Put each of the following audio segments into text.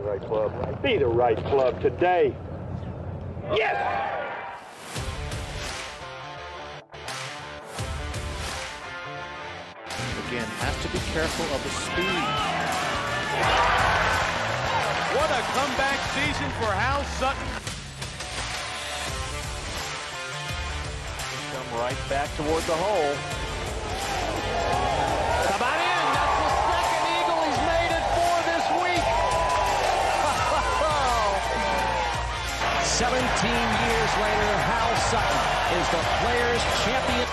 right club. Be the right club today. Yes! Again, has to be careful of the speed. What a comeback season for Hal Sutton. Come right back toward the hole. Come on in. That's the second eagle he's made it for this week. 17 years later, Hal Sutton is the Players' champion.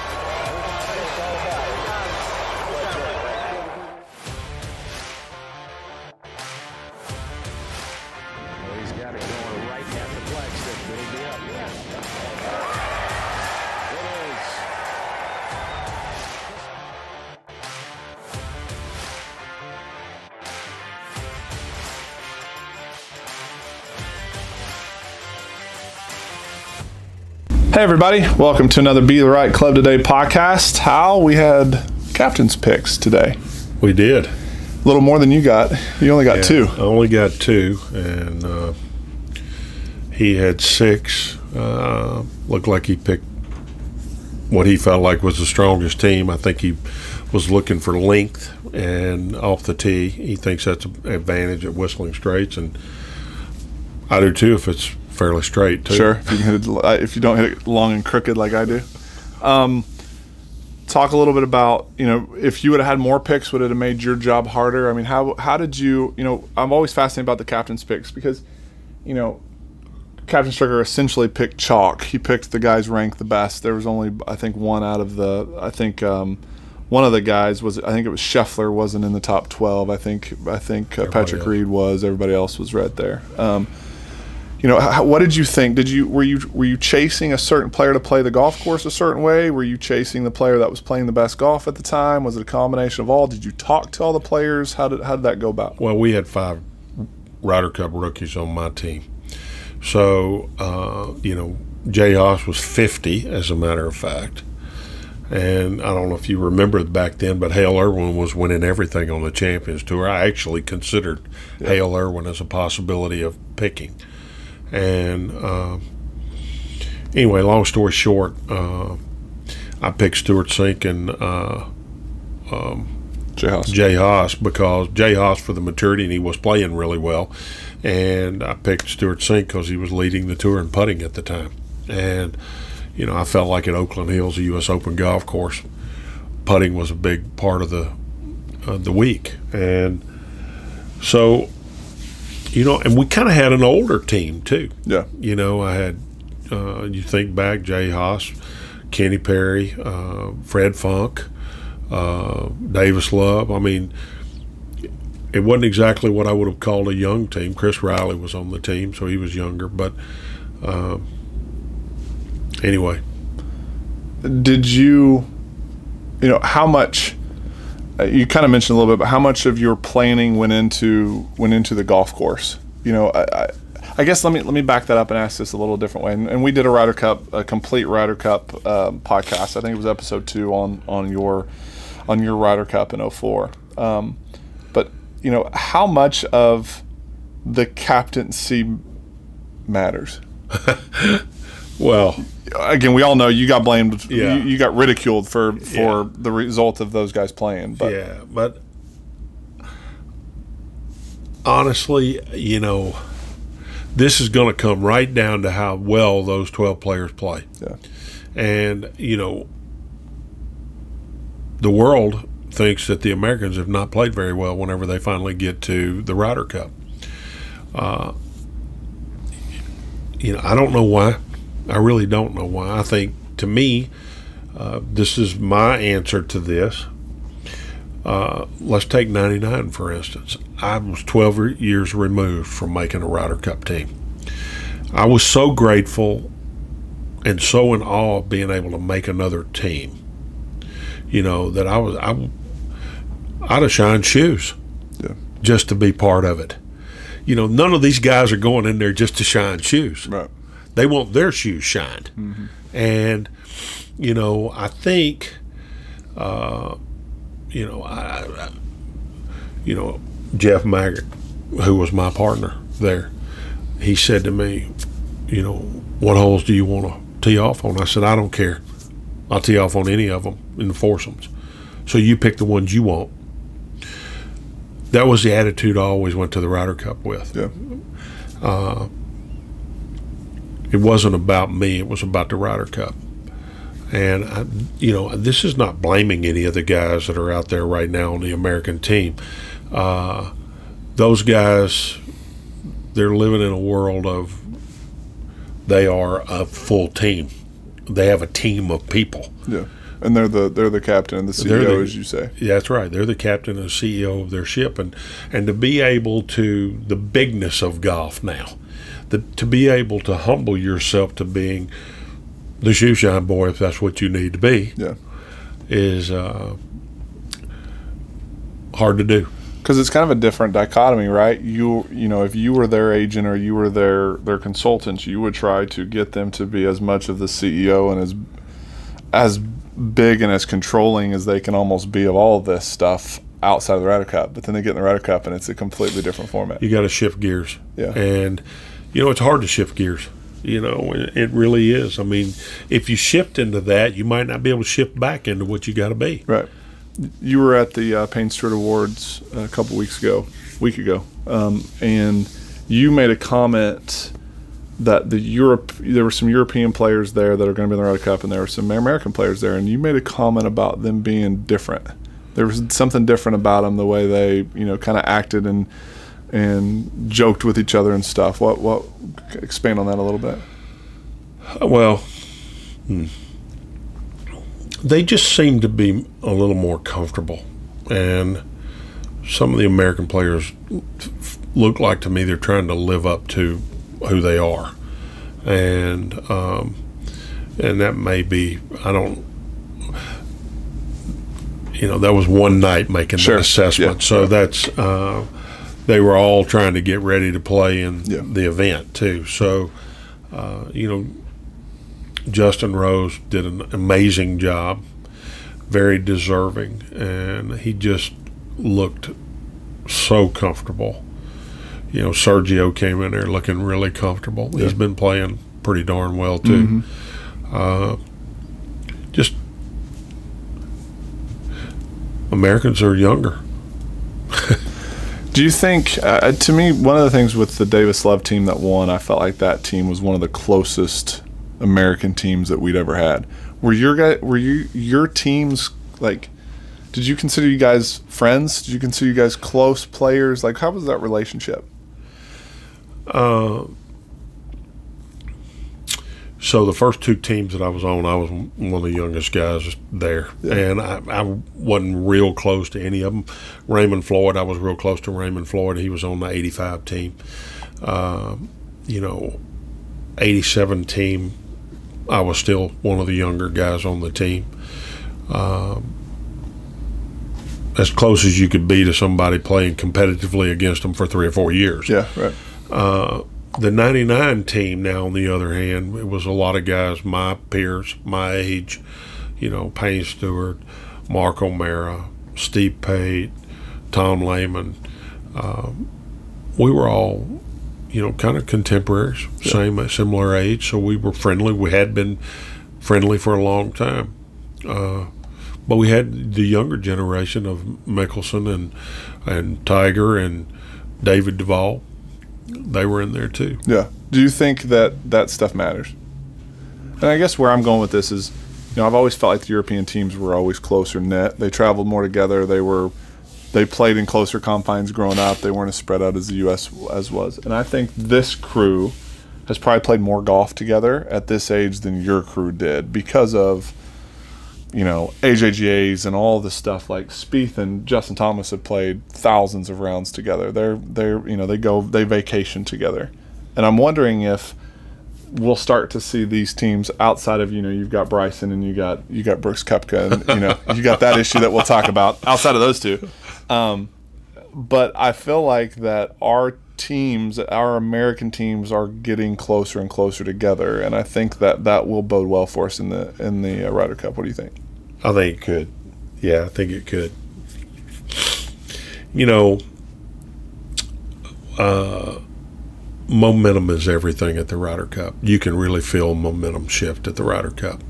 He's got it going right at the flagstick. It'll be up. It is. Hey everybody, welcome to another Be the Right Club Today podcast. Hal, we had captain's picks today. We did. A little more than you got. You only got two. I only got two, and he had six. Looked like he picked what he felt like was the strongest team. I think he was looking for length and off the tee. He thinks that's an advantage at Whistling Straits, and I do too if it's fairly straight too. Sure, if you, can hit it, if you don't hit it long and crooked like I do. Talk a little bit about, if you would have had more picks, would it have made your job harder? I mean, how did you, I'm always fascinated about the captain's picks because, Captain Stricker essentially picked chalk. He picked the guys ranked the best. There was only, I think, one out of the, one of the guys was, I think it was Scheffler wasn't in the top 12. I think Patrick Reed was. Everybody else was right there. What did you think? Were you chasing a certain player to play the golf course a certain way? Were you chasing the player that was playing the best golf at the time? Was it a combination of all? Did you talk to all the players? How did that go about? Well, we had 5 Ryder Cup rookies on my team. So, Jay Haas was 50, as a matter of fact. And I don't know if you remember back then, but Hale Irwin was winning everything on the Champions Tour. I actually considered Hale Irwin as a possibility of picking. And anyway, long story short, I picked Stewart Cink and Jay Haas because Jay Haas for the maturity, and he was playing really well. And I picked Stewart Cink because he was leading the tour in putting at the time. And, I felt like at Oakland Hills, a U.S. Open golf course, putting was a big part of the week. And so, and we kind of had an older team too. Yeah. I had, you think back, Jay Haas, Kenny Perry, Fred Funk, Davis Love. I mean, it wasn't exactly what I would have called a young team. Chris Riley was on the team, so he was younger. But anyway. Did you, how much, you kind of mentioned a little bit, but how much of your planning went into the golf course? I guess let me back that up and ask this a little different way. And we did a complete Ryder Cup podcast. I think it was episode 2 on your Ryder Cup in 2004. But how much of the captaincy matters? Well, again, we all know you got blamed. Yeah. You got ridiculed for the result of those guys playing. But but honestly, this is going to come right down to how well those 12 players play. Yeah. And the world thinks that the Americans have not played very well whenever they finally get to the Ryder Cup. I don't know why. I really don't know why. I think, to me, this is my answer to this. Let's take 99, for instance. I was 12 years removed from making a Ryder Cup team. I was so grateful and so in awe of being able to make another team, that I'd have shined shoes just to be part of it. None of these guys are going in there just to shine shoes. Right. They want their shoes shined. Mm-hmm. And, I think, Jeff Maggart, who was my partner, there. He said to me, you know, what holes do you want to tee off on? I said, I don't care. I'll tee off on any of them in the foursomes. So you pick the ones you want. That was the attitude I always went to the Ryder Cup with. Yeah. It wasn't about me. It was about the Ryder Cup. And, you know, this is not blaming any of the guys that are out there right now on the American team. Those guys, they're living in a world of, they are a full team. They have a team of people. Yeah. And they're the captain and the CEO, as you say. Yeah, that's right. They're the captain and CEO of their ship. And to be able to, the bigness of golf now, to be able to humble yourself to being the shoe shine boy, if that's what you need to be, yeah, is hard to do. Because it's kind of a different dichotomy, right? You know, if you were their agent or you were their consultant, you would try to get them to be as much of the CEO and as big and as controlling as they can almost be of all of this stuff outside of the Ryder Cup. But then they get in the Ryder Cup and it's a completely different format. You got to shift gears. Yeah. And, you know, it's hard to shift gears. You know, it really is. I mean, if you shift into that, you might not be able to shift back into what you got to be. Right. You were at the Payne Stewart Awards a week ago, and you made a comment that there were some European players there that are going to be in the Ryder Cup, and there were some American players there, and you made a comment about them being different. There was something different about them, the way they, you know, kind of acted and joked with each other and stuff. What expand on that a little bit? Well, they just seem to be a little more comfortable, and some of the American players look like to me they're trying to live up to who they are, and that may be, I don't, you know, that was one night making Sure. that assessment. Yeah. So yeah. that's they were all trying to get ready to play in Yeah. the event too. So you know, Justin Rose did an amazing job, very deserving, and he just looked so comfortable. You know, Sergio came in there looking really comfortable. Yeah. He's been playing pretty darn well too. Just Americans are younger. Do you think, to me, one of the things with the Davis Love team that won, I felt like that team was one of the closest American teams that we'd ever had. Were your teams, like, did you consider you guys friends? Did you consider you guys close players? Like, how was that relationship? So the first two teams that I was on, I was one of the youngest guys there. Yeah. And I wasn't real close to any of them. Raymond Floyd, I was real close to Raymond Floyd. He was on the 85 team. You know, 87 team, I was still one of the younger guys on the team. As close as you could be to somebody playing competitively against them for 3 or 4 years. Yeah, right. The 99 team, now, on the other hand, it was a lot of guys my peers, my age, you know, Payne Stewart, Mark O'Mara, Steve Pate, Tom Lehman. We were all, you know, kind of contemporaries, similar age, so we were friendly. We had been friendly for a long time. But we had the younger generation of Mickelson and Tiger and David Duval. They were in there too. Yeah. Do you think that stuff matters? And I guess where I'm going with this is, you know, I've always felt like the European teams were always closer knit. They traveled more together. They played in closer confines growing up. They weren't as spread out as the U.S. as was. And I think this crew has probably played more golf together at this age than your crew did because of, you know, AJGAs and all the stuff. Like Spieth and Justin Thomas have played thousands of rounds together. They're you know, they vacation together. And I'm wondering if we'll start to see these teams outside of, you know, you've got Bryson and you got Brooks Koepka and, you know, you got that issue that we'll talk about outside of those two. But I feel like that our American teams are getting closer and closer together, and I think that will bode well for us in the Ryder Cup. What do you think? I think it could. Yeah, I think it could. You know, momentum is everything at the Ryder Cup. You can really feel momentum shift at the Ryder Cup.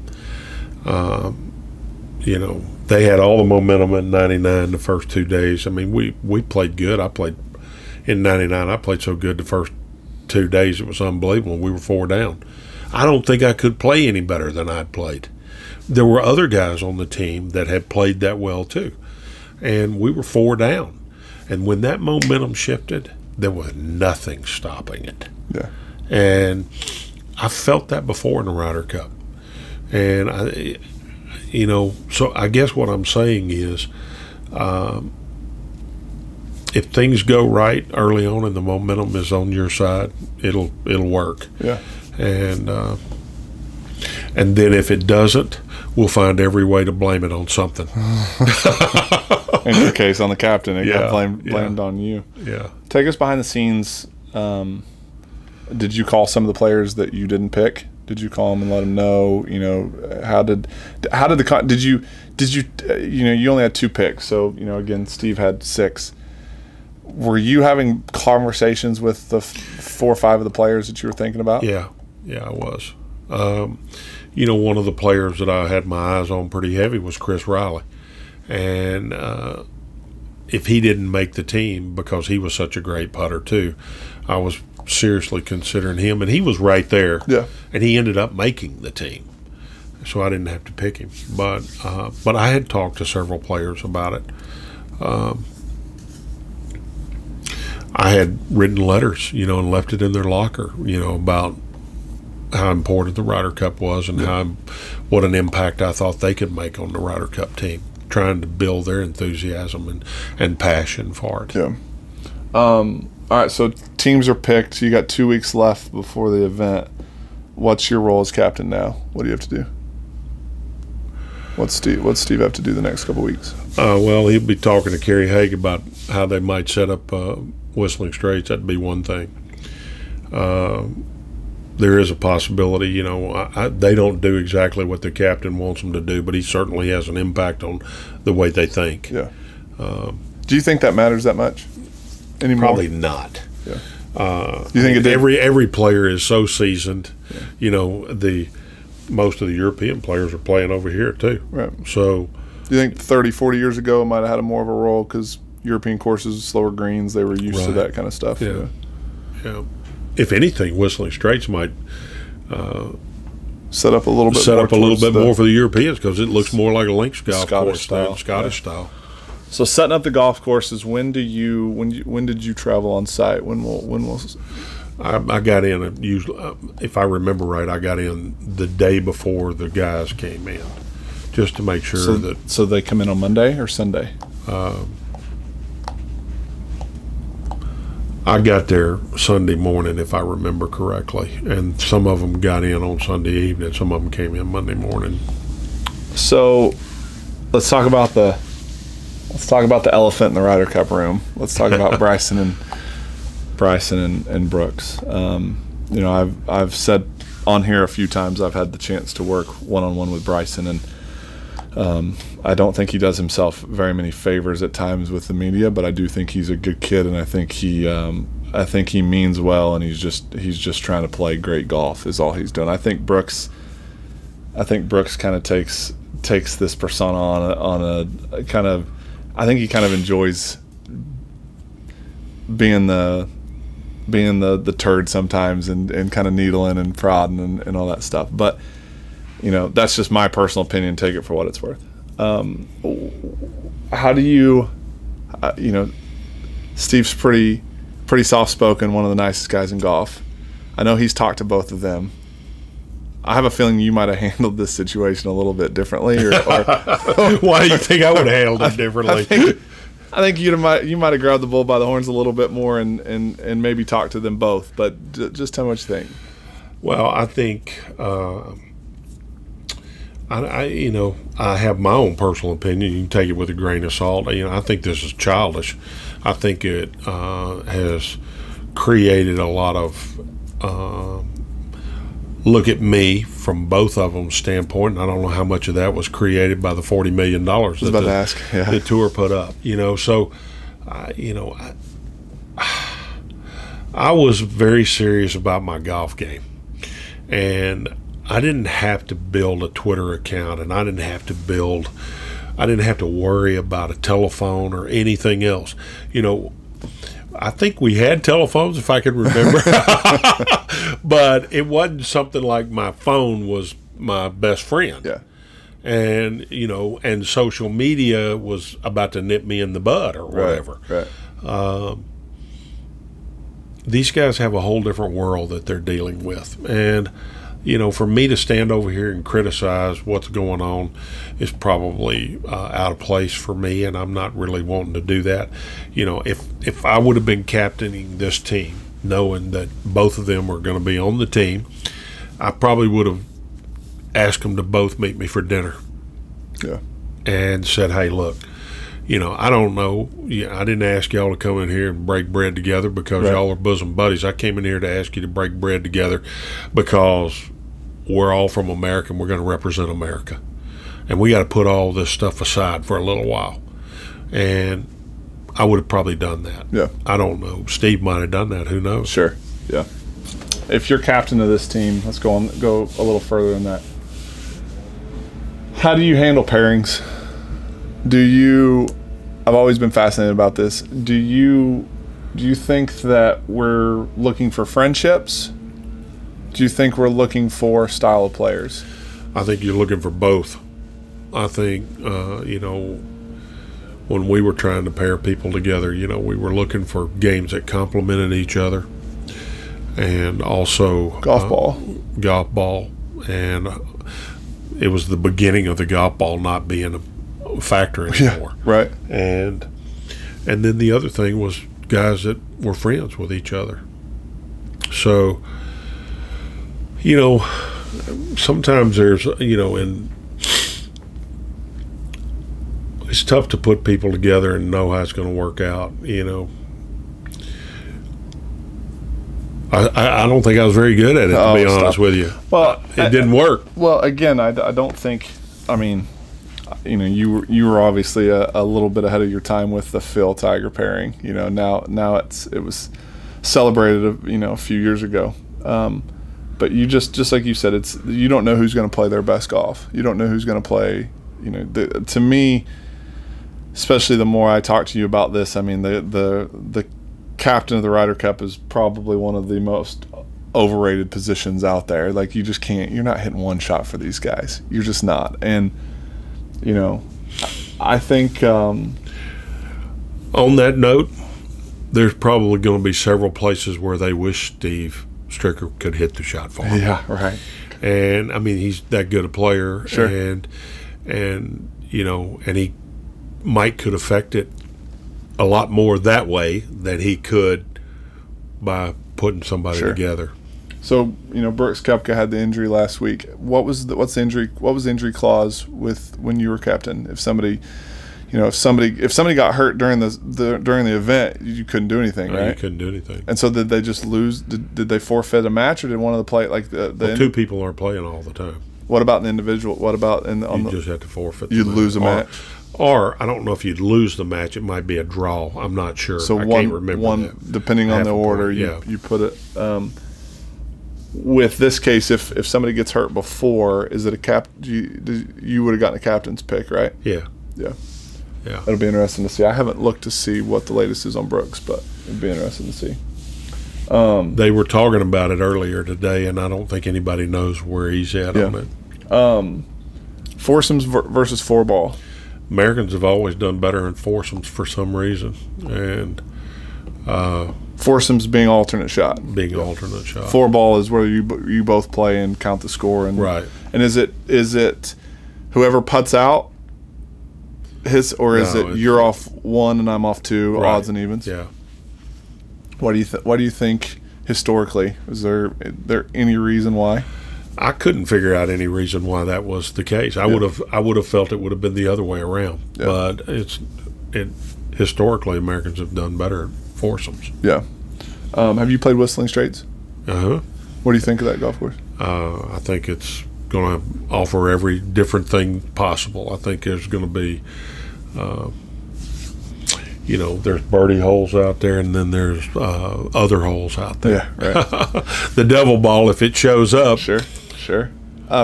You know, they had all the momentum in 99 the first 2 days. I mean, we played good. I played in 99. I played so good the first 2 days it was unbelievable. We were 4 down. I don't think I could play any better than I'd played. There were other guys on the team that had played that well too, and we were 4 down. And when that momentum shifted, there was nothing stopping it. Yeah. And I felt that before in the Ryder Cup. And you know, so I guess what I'm saying is, if things go right early on and the momentum is on your side, it'll work. Yeah. And then if it doesn't, we'll find every way to blame it on something. In your case, on the captain, it got blamed on you. Yeah. Take us behind the scenes. Did you call some of the players that you didn't pick? Did you call them and let them know? You know, how did you you know, you only had 2 picks, so you know, again, Steve had 6. Were you having conversations with the 4 or 5 of the players that you were thinking about? Yeah, I was. You know, one of the players that I had my eyes on pretty heavy was Chris Riley, and if he didn't make the team because he was such a great putter too, I was seriously considering him, and he was right there. Yeah. And he ended up making the team, so I didn't have to pick him. But I had talked to several players about it. I had written letters, you know, and left it in their locker, you know, about how important the Ryder Cup was and what an impact I thought they could make on the Ryder Cup team, trying to build their enthusiasm and passion for it. Yeah. All right, so teams are picked. You got 2 weeks left before the event. What's your role as captain now? What do you have to do? What's Steve have to do the next couple weeks? Well, he'll be talking to Kerry Haig about how they might set up Whistling Straits. That'd be one thing. There is a possibility, you know, they don't do exactly what the captain wants them to do, but he certainly has an impact on the way they think. Yeah. Do you think that matters that much anymore? Probably not. Yeah. Do you think it did? Every player is so seasoned. Yeah. You know, most of the European players are playing over here too. Right. So, do you think 30, 40 years ago it might have had more of a role because European courses, slower greens, they were used to that kind of stuff? Yeah. Yeah. If anything, Whistling Straits might set up a little bit more for the Europeans because it looks more like a links golf course style. Scottish style. So setting up the golf courses, when did you travel on site? When will I got in usually, if I remember right, I got in the day before the guys came in, just to make sure that. So they come in on Monday or Sunday? I got there Sunday morning, if I remember correctly, and some of them got in on Sunday evening. Some of them came in Monday morning. So let's talk about the elephant in the Ryder Cup room. Let's talk about Bryson and Brooks. You know, I've said on here a few times I've had the chance to work one-on-one with Bryson, and I don't think he does himself very many favors at times with the media, but I do think he's a good kid, and I think he means well, and he's just trying to play great golf is all he's doing. I think Brooks kind of takes this persona on a kind of. I think he kind of enjoys being the turd sometimes and kind of needling and prodding and all that stuff. But you know, that's just my personal opinion. Take it for what it's worth. How do you, you know, Steve's pretty soft-spoken, one of the nicest guys in golf. I know he's talked to both of them. I have a feeling you might have handled this situation a little bit differently. Or why do you think I would have handled it differently? I think you might have grabbed the bull by the horns a little bit more and maybe talked to them both. But just tell me what you think. Well, I think I have my own personal opinion. You can take it with a grain of salt. You know, I think this is childish. I think it has created a lot of look at me from both of them's standpoint. I don't know how much of that was created by the $40 million that the tour put up. You know, so I was very serious about my golf game, and I didn't have to build a Twitter account, and I didn't have to worry about a telephone or anything else. You know, I think we had telephones, if I could remember, but it wasn't something like my phone was my best friend. Yeah. And, you know, and social media was about to nip me in the bud or whatever. Right. These guys have a whole different world that they're dealing with. And, you know, for me to stand over here and criticize what's going on is probably out of place for me, and I'm not really wanting to do that. You know, if I would have been captaining this team, knowing that both of them were going to be on the team, I probably would have asked them to both meet me for dinner. Yeah. And said, hey, look, you know, I don't know. Yeah, I didn't ask y'all to come in here and break bread together because y'all are bosom buddies. I came in here to ask you to break bread together because we're all from America and we're going to represent America. And we got to put all this stuff aside for a little while. And I would have probably done that. Yeah. I don't know. Steve might have done that. Who knows? Sure. Yeah. If you're captain of this team, let's go a little further than that. How do you handle pairings? I've always been fascinated about this. Do you think that we're looking for friendships? Do you think we're looking for style of players? I think you're looking for both. I think, you know, when we were trying to pair people together, you know, we were looking for games that complemented each other, and also golf ball. And it was the beginning of the golf ball not being a factor anymore. Yeah, right. And then the other thing was guys that were friends with each other. So, you know, sometimes there's, you know, and it's tough to put people together and know how it's going to work out, you know. I don't think I was very good at it, to be honest with you. Well, it didn't work. Well, again, I don't think. I mean, you know, you were obviously a little bit ahead of your time with the Phil Tiger pairing. You know, now it was celebrated, you know, a few years ago. But you just like you said, you don't know who's going to play their best golf. You don't know who's going to play. You know, to me, especially the more I talk to you about this, I mean, the captain of the Ryder Cup is probably one of the most overrated positions out there. Like, you just can't. You're not hitting one shot for these guys. You're just not. And you know, I think on that note, there's probably going to be several places where they wish Steve Stricker could hit the shot for him. Yeah, right. And I mean, he's that good a player. Sure. And you know, and he could affect it a lot more that way than he could by putting somebody together. So, you know, Brooks Koepka had the injury last week. What was the injury clause with when you were captain? If somebody got hurt during the event, you couldn't do anything, right? You couldn't do anything. And so did they just lose? Did they forfeit a match, or did one of the play like two people aren't playing all the time? What about an individual? What about you just have to forfeit? You'd lose a match. Or I don't know if you'd lose the match. It might be a draw. I'm not sure. So I can't remember that. Depending on the order, you put it. With this case, if somebody gets hurt before, is it a you would have gotten a captain's pick, right? Yeah. It'll be interesting to see. I haven't looked to see what the latest is on Brooks, but it'd be interesting to see. They were talking about it earlier today, and I don't think anybody knows where he's at on it. Foursomes versus four ball. Americans have always done better in foursomes for some reason, and foursomes being alternate shot. Alternate shot. Four ball is where you both play and count the score, and right. And is it whoever putts out is it you're off one and I'm off two, right. Odds and evens? Yeah. What do you think historically? Is there any reason why? I couldn't figure out any reason why that was the case. I would have felt it would have been the other way around. Yeah. But historically Americans have done better at foursomes. Yeah. Have you played Whistling Straits? Uh-huh. What do you think of that golf course? I think it's going to offer every different thing possible. I think there's going to be you know, there's birdie holes out there, and then there's other holes out there. Yeah, right. The devil ball, if it shows up. Sure.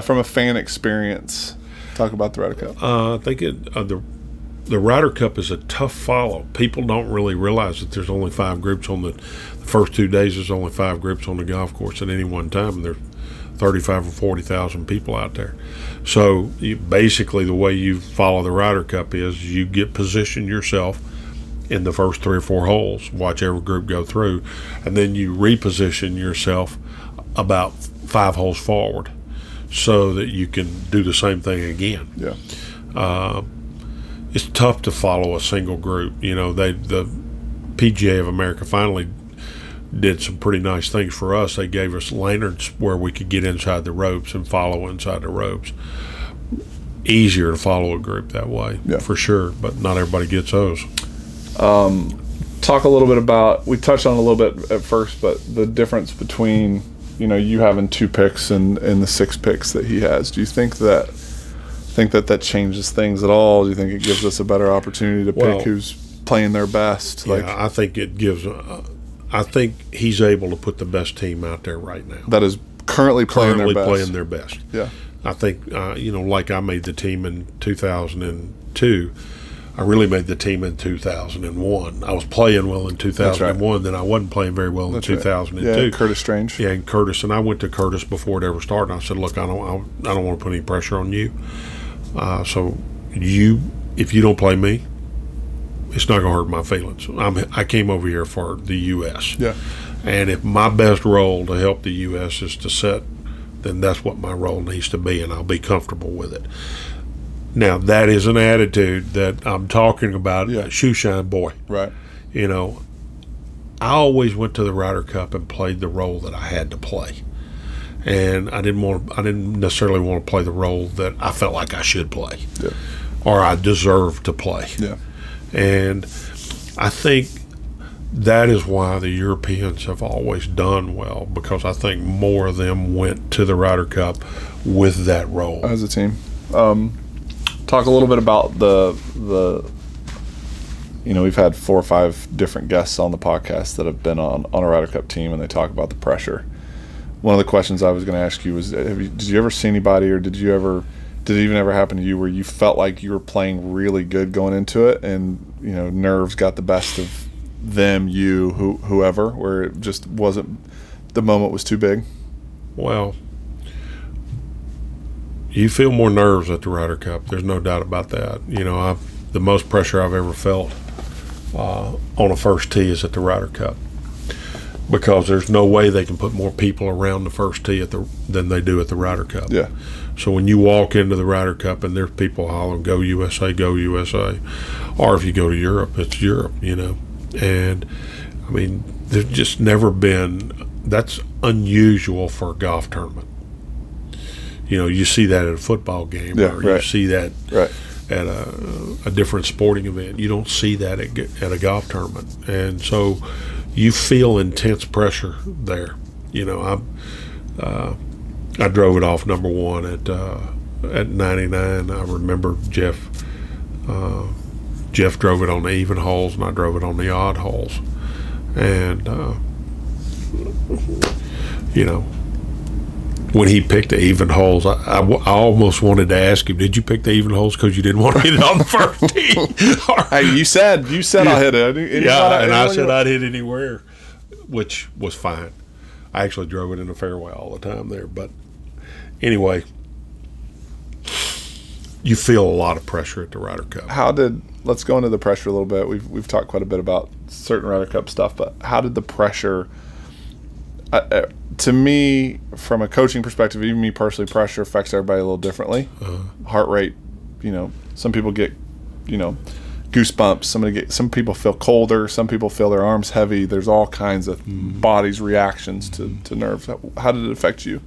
From a fan experience, talk about the Ryder Cup. I think the Ryder Cup is a tough follow. People don't really realize that there's only 5 groups on the first 2 days. There's only 5 groups on the golf course at any one time, and there's 35 or 40,000 people out there. So basically the way you follow the Ryder Cup is you get position yourself in the first 3 or 4 holes, watch every group go through, and then you reposition yourself about 5 holes forward so that you can do the same thing again. Yeah. It's tough to follow a single group. You know, the PGA of America finally did some pretty nice things for us. They gave us lanterns where we could get inside the ropes and follow inside the ropes. Easier to follow a group that way, for sure, but not everybody gets those. Talk a little bit about, we touched on it a little bit at first, but the difference between, you know, you having 2 picks and the 6 picks that he has. Do you think that changes things at all? Do you think it gives us a better opportunity to pick who's playing their best? Yeah, I think it gives. I think he's able to put the best team out there right now. That is currently playing their best. Yeah, I think you know, like I made the team in 2002. I really made the team in 2001. I was playing well in 2001, then I wasn't playing very well in 2002. Yeah, Curtis Strange. Yeah, and Curtis, and I went to Curtis before it ever started. And I said, "Look, I don't want to put any pressure on you. So if you don't play me, it's not going to hurt my feelings. I came over here for the U.S. Yeah, and if my best role to help the U.S. is to set, then that's what my role needs to be, and I'll be comfortable with it." Now, that is an attitude that I'm talking about, shoe shine boy. Right. You know, I always went to the Ryder Cup and played the role that I had to play. And I didn't necessarily want to play the role that I felt like I should play or I deserved to play. Yeah. And I think that is why the Europeans have always done well, because I think more of them went to the Ryder Cup with that role. As a team. Talk a little bit about the you know, we've had 4 or 5 different guests on the podcast that have been on a Ryder Cup team, and they talk about the pressure. One of the questions I was going to ask you was, did you ever see anybody, or did it even ever happen to you where you felt like you were playing really good going into it, and, you know, nerves got the best of them, whoever, where it just wasn't, the moment was too big? Well, you feel more nerves at the Ryder Cup. There's no doubt about that. You know, the most pressure I've ever felt on a first tee is at the Ryder Cup, because there's no way they can put more people around the first tee than they do at the Ryder Cup. Yeah. So when you walk into the Ryder Cup and there's people hollering, "Go USA, go USA," or if you go to Europe, it's Europe, you know. And, I mean, there's just never been – that's unusual for a golf tournament. You know, you see that at a football game, or you see that at a different sporting event. You don't see that at a golf tournament. And so you feel intense pressure there. You know, I drove it off number 1 at 99. I remember Jeff drove it on the even holes, and I drove it on the odd holes. And, you know, when he picked the even holes, I almost wanted to ask him, "Did you pick the even holes because you didn't want to hit it on the first tee?" Hey, you said I'll hit it. And I said I'd hit anywhere, which was fine. I actually drove it in the fairway all the time there. But anyway, you feel a lot of pressure at the Ryder Cup. Let's go into the pressure a little bit. We've talked quite a bit about certain Ryder Cup stuff, but how did the pressure? To me, from a coaching perspective, even me personally, pressure affects everybody a little differently. Heart rate, you know, some people get, you know, goosebumps. Some people feel colder. Some people feel their arms heavy. There's all kinds of body's reactions to nerves. How did it affect you?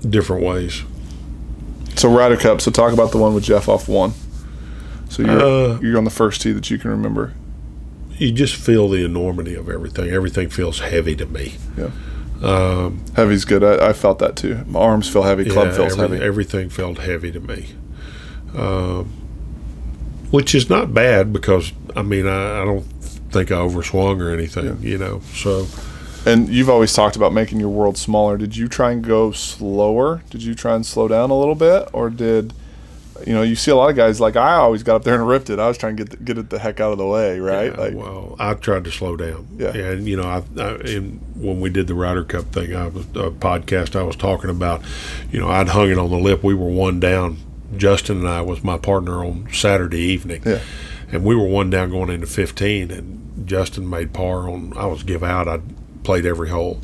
Different ways. So Ryder Cup. So talk about the one with Jeff off 1. So you're on the first tee that you can remember. You just feel the enormity of everything. Everything feels heavy to me. Yeah. Heavy's good. I felt that too. My arms feel heavy. Club feels heavy. Everything felt heavy to me. which is not bad because, I mean, I don't think I overswung or anything, you know, so. And you've always talked about making your world smaller. Did you try and go slower? Did you try and slow down a little bit? Or did, you know, you see a lot of guys, like I always got up there and ripped it. I was trying to get it the heck out of the way, right? Yeah, well, I tried to slow down. Yeah. And, you know, when we did the Ryder Cup thing, podcast I was talking about, you know, I'd hung it on the lip. We were one down. Justin and I was my partner on Saturday evening. Yeah. And we were one down going into 15, and Justin made par on, I was give out. I played every hole.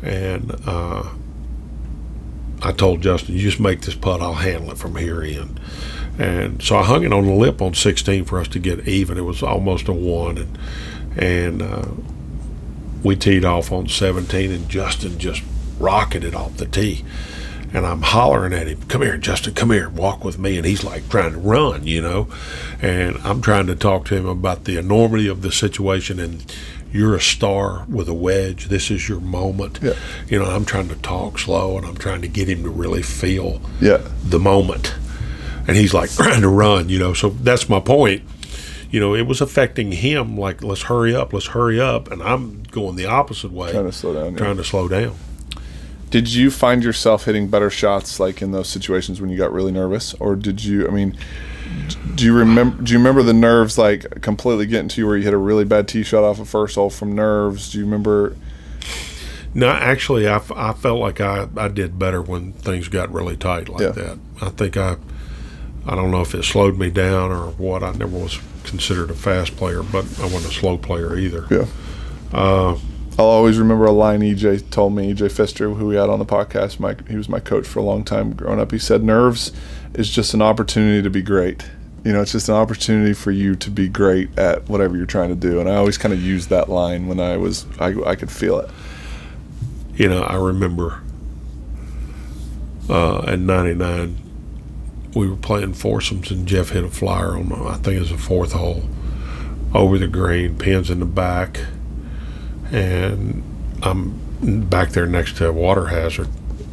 And I told Justin, you just make this putt, I'll handle it from here in. And so I hung it on the lip on 16 for us to get even. It was almost a 1. And we teed off on 17, and Justin just rocketed off the tee. And I'm hollering at him, come here, Justin, come here, walk with me. And he's like trying to run, you know. And I'm trying to talk to him about the enormity of the situation, and you're a star with a wedge. This is your moment. Yeah. You know, I'm trying to talk slow, and I'm trying to get him to really feel the moment. And he's like trying to run, you know. So that's my point. You know, it was affecting him, like, let's hurry up. And I'm going the opposite way. Trying to slow down. Trying to slow down. Did you find yourself hitting better shots, like in those situations when you got really nervous? Or did you, I mean, do you remember the nerves, like, completely getting to you where you hit a really bad tee shot off a first hole from nerves? Do you remember? No, actually, I felt like I did better when things got really tight like that. I think I don't know if it slowed me down or what. I never was considered a fast player, but I wasn't a slow player either. Yeah. I'll always remember a line EJ told me, EJ Pfister, who we had on the podcast. He was my coach for a long time growing up. He said, nerves is just an opportunity to be great. You know, it's just an opportunity for you to be great at whatever you're trying to do. And I always kind of used that line when I could feel it. You know, I remember in 99, we were playing foursomes, and Jeff hit a flyer on, I think it was the 4th hole, over the green, pins in the back. And I'm back there next to a water hazard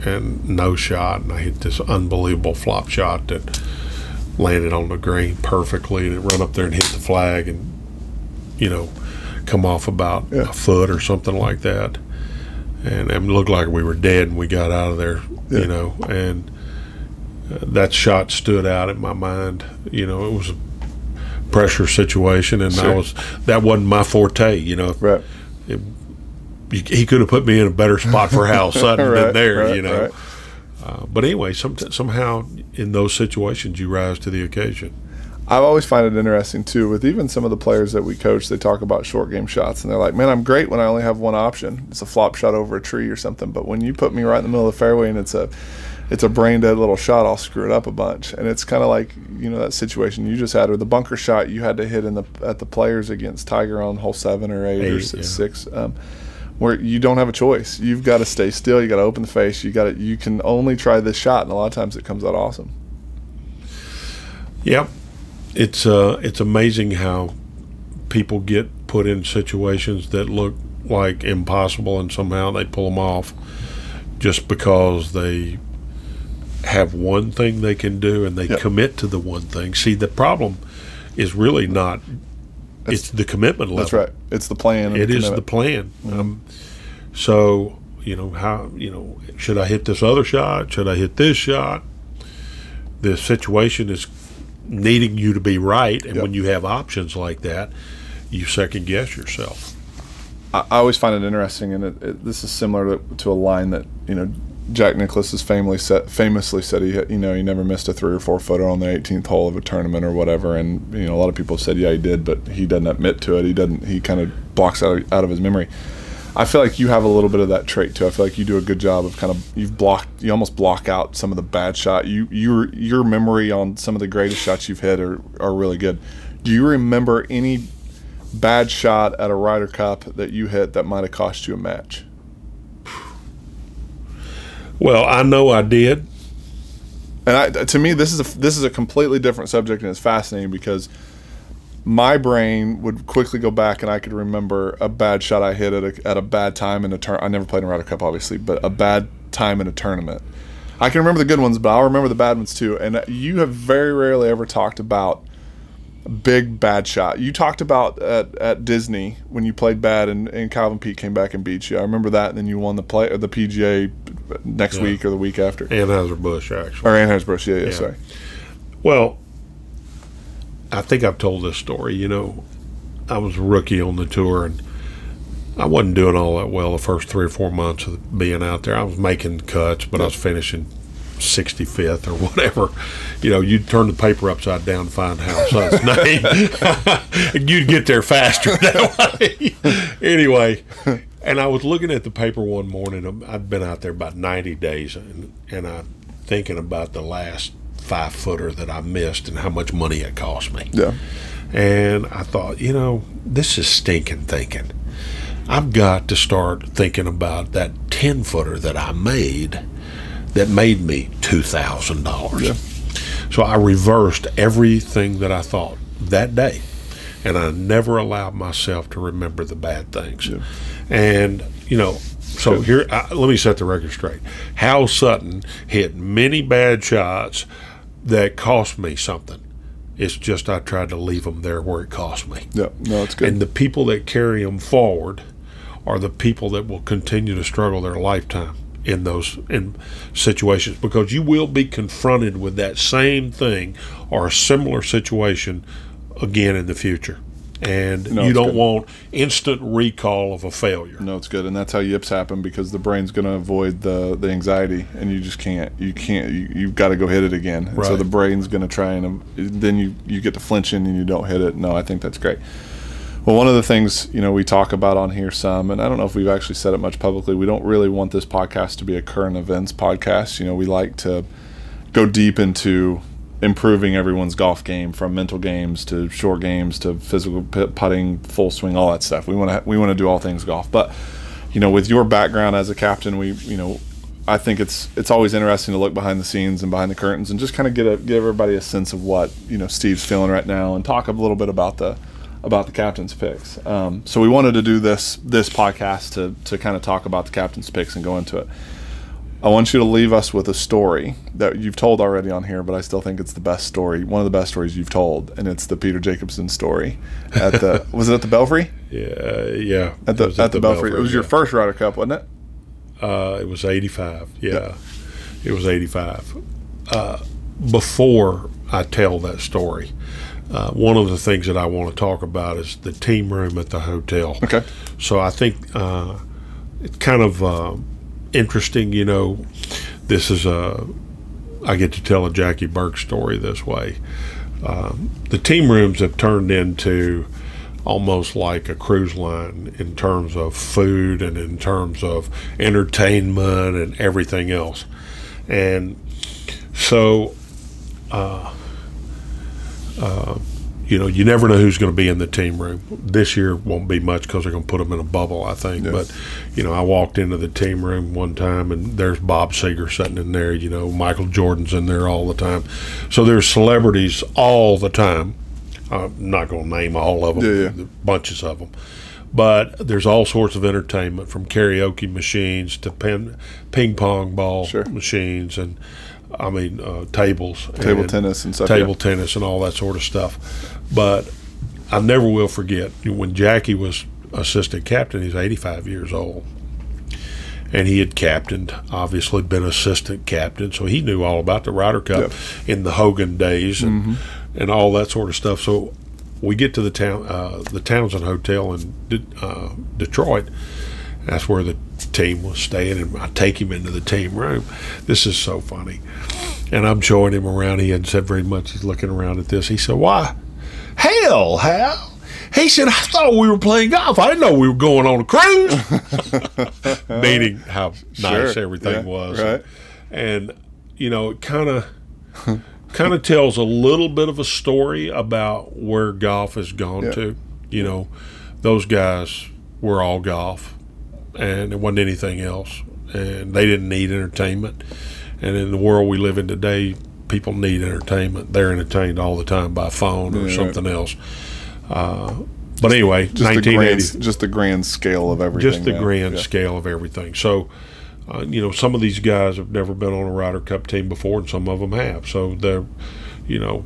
and no shot, and I hit this unbelievable flop shot that landed on the green perfectly, and it run up there and hit the flag and, you know, come off about a foot or something like that. And it looked like we were dead, and we got out of there, you know, and that shot stood out in my mind. You know, it was a pressure situation, and that wasn't my forte, you know. Right. He could have put me in a better spot for Hal Sutton than there, you know. Right. But anyway, somehow in those situations you rise to the occasion. I've always find it interesting too, with even some of the players that we coach. They talk about short game shots, and they're like, "Man, I'm great when I only have one option. It's a flop shot over a tree or something. But when you put me right in the middle of the fairway and it's a brain dead little shot, I'll screw it up a bunch." And it's kind of like, you know, that situation you just had, or the bunker shot you had to hit at the Players against Tiger on hole 7 or 8 or 6, where you don't have a choice. You've got to stay still. You got to open the face. You can only try this shot, and a lot of times it comes out awesome. Yep, it's amazing how people get put in situations that look like impossible, and somehow they pull them off just because they have one thing they can do, and they commit to the one thing. See, the problem is really not, it's the commitment level. That's right. It's the plan. It is the plan. Mm-hmm. So, you know, should I hit this other shot? Should I hit this shot? The situation is needing you to be right, and when you have options like that, you second guess yourself. I always find it interesting, and this is similar to a line that, you know, Jack Nicklaus's famously said he never missed a 3 or 4 footer on the 18th hole of a tournament or whatever. And, you know, a lot of people said, yeah, he did, but he doesn't admit to it. He kind of blocks out of his memory. I feel like you have a little bit of that trait too. I feel like you do a good job of you almost block out some of the bad shot. Your memory on some of the greatest shots you've hit are really good. Do you remember any bad shot at a Ryder Cup that you hit that might have cost you a match? Well, I know I did. And to me, this is a completely different subject, and it's fascinating because my brain would quickly go back, and I could remember a bad shot I hit at a bad time in a tournament. I never played in a Ryder Cup, obviously, but a bad time in a tournament. I can remember the good ones, but I'll remember the bad ones too. And you have very rarely ever talked about big bad shot. You talked about at Disney when you played bad and Calvin Peete came back and beat you. I remember that, and then you won the PGA next week or the week after. Anheuser-Busch, actually. Or Anheuser-Busch, yeah, sorry. Well, I think I've told this story. You know, I was a rookie on the tour, and I wasn't doing all that well the first 3 or 4 months of being out there. I was making cuts, but I was finishing 65th or whatever. You know, you'd turn the paper upside down to find Hal Sutton's name. You'd get there faster that way. Anyway, and I was looking at the paper one morning. I'd been out there about 90 days, and I'm thinking about the last 5-footer that I missed and how much money it cost me. Yeah. And I thought, you know, this is stinking thinking. I've got to start thinking about that 10-footer that I made that made me $2,000. Yeah. So I reversed everything that I thought that day, and I never allowed myself to remember the bad things. Yeah. And, you know, so here, let me set the record straight. Hal Sutton hit many bad shots that cost me something. It's just I tried to leave them there where it cost me. Yeah, no, it's good. And the people that carry them forward are the people that will continue to struggle their lifetime in situations, because you will be confronted with that same thing or a similar situation again in the future. And you don't want instant recall of a failure. No, it's good. And that's how yips happen, because the brain's going to avoid the anxiety, and you just can't. You've got to go hit it again. And so the brain's going to try, and then you get to flinching and you don't hit it. No, I think that's great. Well, one of the things, you know, we talk about on here some, and I don't know if we've actually said it much publicly, we don't really want this podcast to be a current events podcast. You know, we like to go deep into improving everyone's golf game, from mental games to short games to physical putting, full swing, all that stuff. We want to do all things golf. But, you know, with your background as a captain, I think it's always interesting to look behind the scenes and behind the curtains and just kind of give everybody a sense of what, you know, Steve's feeling right now, and talk a little bit about the captain's picks. So we wanted to do this podcast to kind of talk about the captain's picks and go into it. I want you to leave us with a story that you've told already on here, but I still think it's the best story, one of the best stories you've told, and it's the Peter Jacobson story. Was it at the Belfry? Yeah. At the Belfry. It was your first Ryder Cup, wasn't it? It was 85. Yeah. It was 85. Before I tell that story, one of the things that I want to talk about is the team room at the hotel. Okay. So I think it's kind of interesting, you know. This is I get to tell a Jackie Burke story this way. The team rooms have turned into almost like a cruise line in terms of food and in terms of entertainment and everything else. And so you know, you never know who's going to be in the team room. This year won't be much because they're going to put them in a bubble, I think. Yes. But, you know, I walked into the team room one time, and there's Bob Seger sitting in there. You know, Michael Jordan's in there all the time. So there's celebrities all the time. I'm not going to name all of them, bunches of them. But there's all sorts of entertainment, from karaoke machines to ping pong ball machines, and tables, table tennis and stuff, tennis and all that sort of stuff. But I never will forget when Jackie was assistant captain. He's 85 years old, and he had captained, obviously been assistant captain, so he knew all about the Ryder Cup in the Hogan days and all that sort of stuff. So we get to the Townsend Hotel in Detroit. That's where the team was staying, and I take him into the team room. This is so funny. And I'm showing him around. He hadn't said very much. He's looking around at this. He said, "Why, hell, Hal." He said, "I thought we were playing golf. I didn't know we were going on a cruise." Meaning how nice everything was. Right. And, you know, it kind of tells a little bit of a story about where golf has gone to. You know, those guys were all golf, and it wasn't anything else, and they didn't need entertainment. And in the world we live in today, people need entertainment. They're entertained all the time by phone or something else. But anyway, just 1980, just the grand scale of everything. Just the grand scale of everything. So, you know, some of these guys have never been on a Ryder Cup team before, and some of them have. So they're, you know,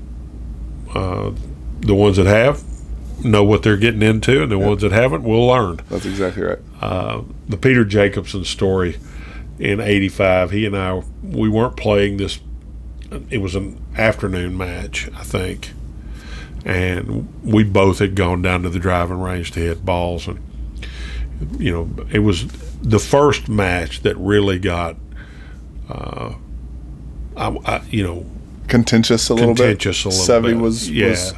the ones that have know what they're getting into, and the ones that haven't will learn. That's exactly right. The Peter Jacobson story in '85, he and I, we weren't playing this. It was an afternoon match, I think, and we both had gone down to the driving range to hit balls, and it was the first match that really got contentious a little bit. Sevy was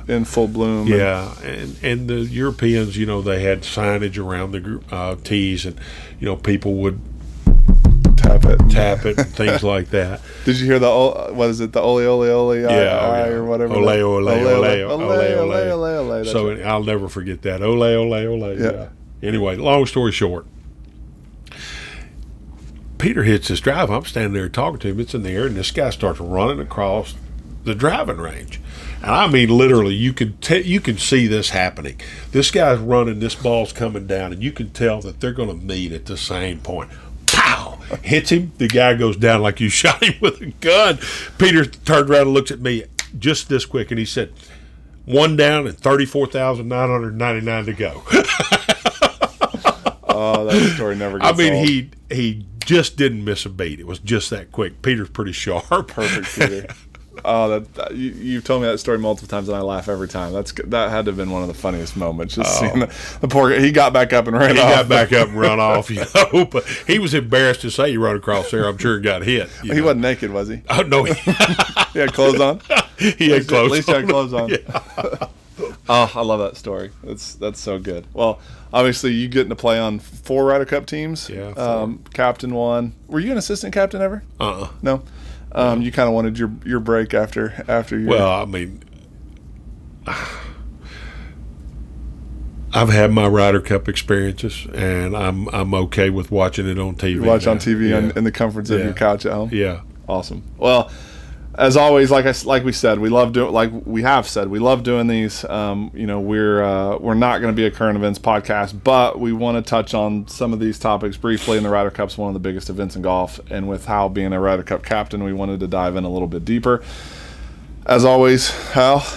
in full bloom. Yeah, and the Europeans, they had signage around the tees, and people would tap it and things like that. Did you hear the what is it, the ole ole ole or whatever? Ole ole ole ole. So right. I'll never forget that. Ole ole ole. Yeah. Anyway, long story short, Peter hits this drive. I'm standing there talking to him. It's in the air, and this guy starts running across the driving range. And I mean, literally, you can see this happening. This guy's running, this ball's coming down, and you can tell that they're going to meet at the same point. Pow! Hits him. The guy goes down like you shot him with a gun. Peter turned around and looked at me just this quick, and he said, 1 down and 34,999 to go. Oh, that story never gets old. He just didn't miss a beat. It was just that quick. Peter's pretty sharp. Perfect, Peter. Oh, you've told me that story multiple times, and I laugh every time. That had to have been one of the funniest moments. Just seeing the poor guy. He got back up and ran off. He got back up and run off, But he was embarrassed to say he run across there. I'm sure he got hit. He wasn't naked, was he? Oh, no. He had clothes on? He had clothes on. At least he had clothes on. Yeah. Oh, I love that story. That's so good. Well, obviously, you getting to play on 4 Ryder Cup teams. Yeah. Captain 1. Were you an assistant captain ever? No. You kind of wanted your break after your. Well, I mean, I've had my Ryder Cup experiences, and I'm okay with watching it on TV. You watch on TV in the comforts of your couch at home. Yeah. Awesome. Well, as always, like we said, we love doing. Like we have said, we love doing these. We're not going to be a current events podcast, but we want to touch on some of these topics briefly. And the Ryder Cup's one of the biggest events in golf, and with Hal being a Ryder Cup captain, we wanted to dive in a little bit deeper. As always, Hal.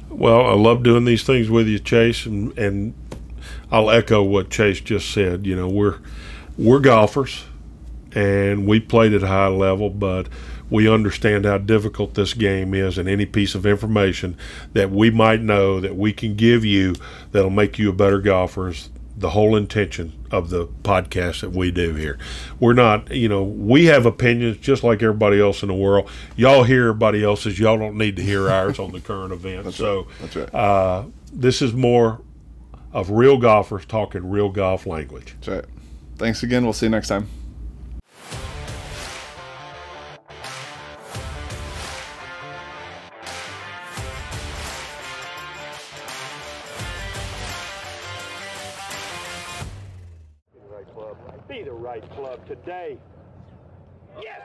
Well, I love doing these things with you, Chase, and I'll echo what Chase just said. We're golfers, and we played at a high level, but we understand how difficult this game is, and any piece of information that we might know that we can give you that'll make you a better golfer is the whole intention of the podcast that we do here. We're not, we have opinions just like everybody else in the world. Y'all hear everybody else's. Y'all don't need to hear ours on the current event. That's right. This is more of real golfers talking real golf language. That's right. Thanks again. We'll see you next time. Be the right club today. Yes!